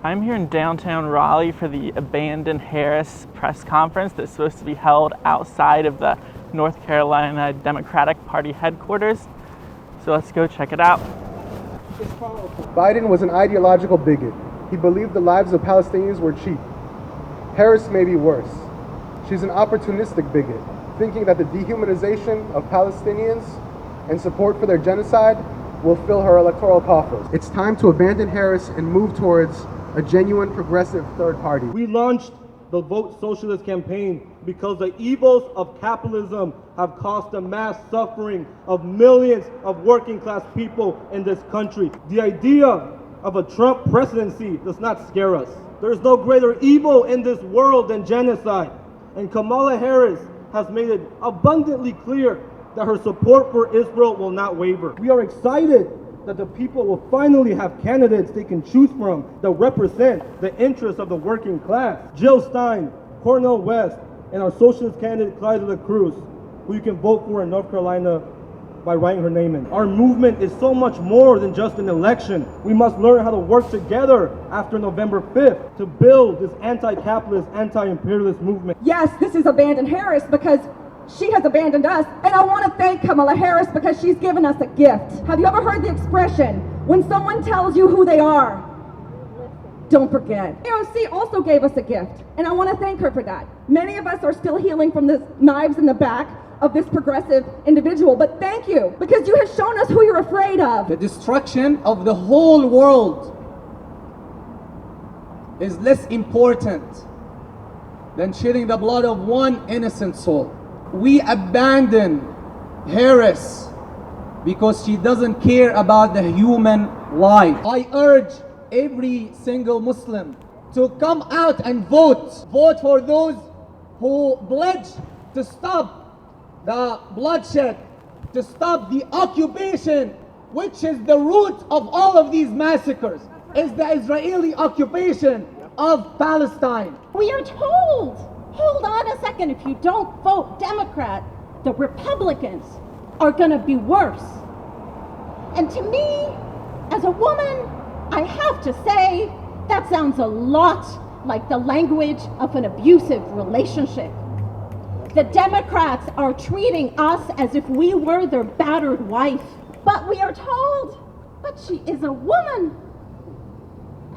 I'm here in downtown Raleigh for the Abandon Harris press conference that's supposed to be held outside of the North Carolina Democratic Party headquarters. So let's go check it out. Biden was an ideological bigot. He believed the lives of Palestinians were cheap. Harris may be worse. She's an opportunistic bigot, thinking that the dehumanization of Palestinians and support for their genocide will fill her electoral coffers. It's time to abandon Harris and move towards a genuine progressive third party. We launched the Vote Socialist campaign because the evils of capitalism have caused the mass suffering of millions of working class people in this country. The idea of a Trump presidency does not scare us. There is no greater evil in this world than genocide. And Kamala Harris has made it abundantly clear that her support for Israel will not waver. We are excited that the people will finally have candidates they can choose from that represent the interests of the working class. Stein, Cornel West, and our socialist candidate Claudia De La Cruz, who you can vote for in North Carolina by writing her name in. Our movement is so much more than just an election. We must learn how to work together after November 5th to build this anti-capitalist, anti-imperialist movement. Yes, this is Abandon Harris because she has abandoned us, and I want to thank Kamala Harris because she's given us a gift. Have you ever heard the expression, when someone tells you who they are, don't forget? AOC also gave us a gift, and I want to thank her for that. Many of us are still healing from the knives in the back of this progressive individual, but thank you, because you have shown us who you're afraid of. The destruction of the whole world is less important than shedding the blood of one innocent soul. We abandon Harris because she doesn't care about the human life. I urge every single Muslim to come out and vote. Vote for those who pledge to stop the bloodshed, to stop the occupation, which is the root of all of these massacres, is the Israeli occupation of Palestine. We are told, hold on a second, if you don't vote Democrat, the Republicans are going to be worse. And to me, as a woman, I have to say, that sounds a lot like the language of an abusive relationship. The Democrats are treating us as if we were their battered wife. But we are told, but she is a woman.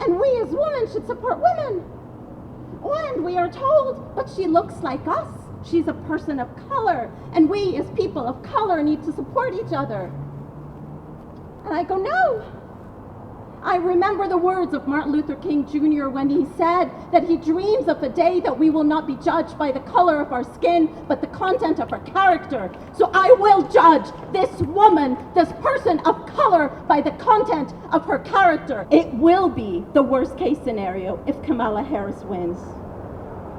And we as women should support women. And we are told, but she looks like us. She's a person of color. And we as people of color need to support each other. And I go, no. I remember the words of Martin Luther King Jr. when he said that he dreams of the day that we will not be judged by the color of our skin, but the content of our character. So I will judge this woman, this person of color, by the content of her character. It will be the worst case scenario if Kamala Harris wins.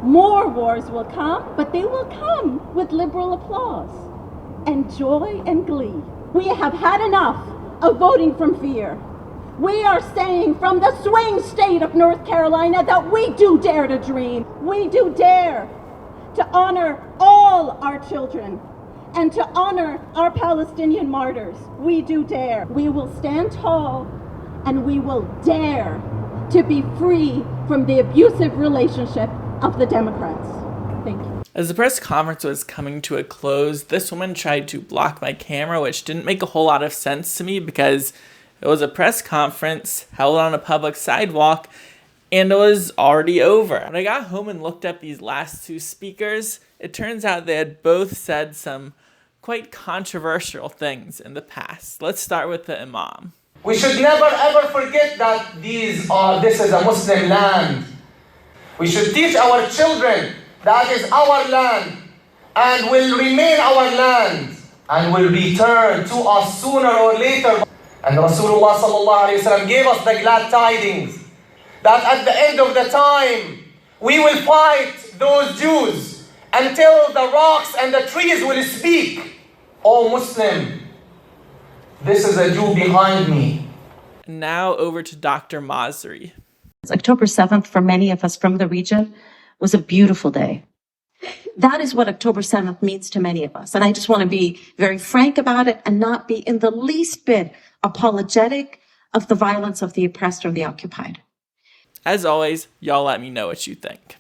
More wars will come, but they will come with liberal applause and joy and glee. We have had enough of voting from fear. We are saying from the swing state of North Carolina that we do dare to dream. We do dare to honor all our children and to honor our Palestinian martyrs. We do dare. We will stand tall and we will dare to be free from the abusive relationship of the Democrats. Thank you. As the press conference was coming to a close, this woman tried to block my camera, which didn't make a whole lot of sense to me because it was a press conference held on a public sidewalk, and it was already over. When I got home and looked up these last two speakers, it turns out they had both said some quite controversial things in the past. Let's start with the Imam. We should never ever forget that this is a Muslim land. We should teach our children that is our land and will remain our land and will return to us sooner or later. And Rasulullah sallallahu alayhi wa sallam gave us the glad tidings that at the end of the time, we will fight those Jews until the rocks and the trees will speak. O Muslim, this is a Jew behind me. Now over to Dr. Masri. October 7th, for many of us from the region, was a beautiful day. That is what October 7th means to many of us. And I just want to be very frank about it and not be in the least bit apologetic of the violence of the oppressed or the occupied. As always, y'all let me know what you think.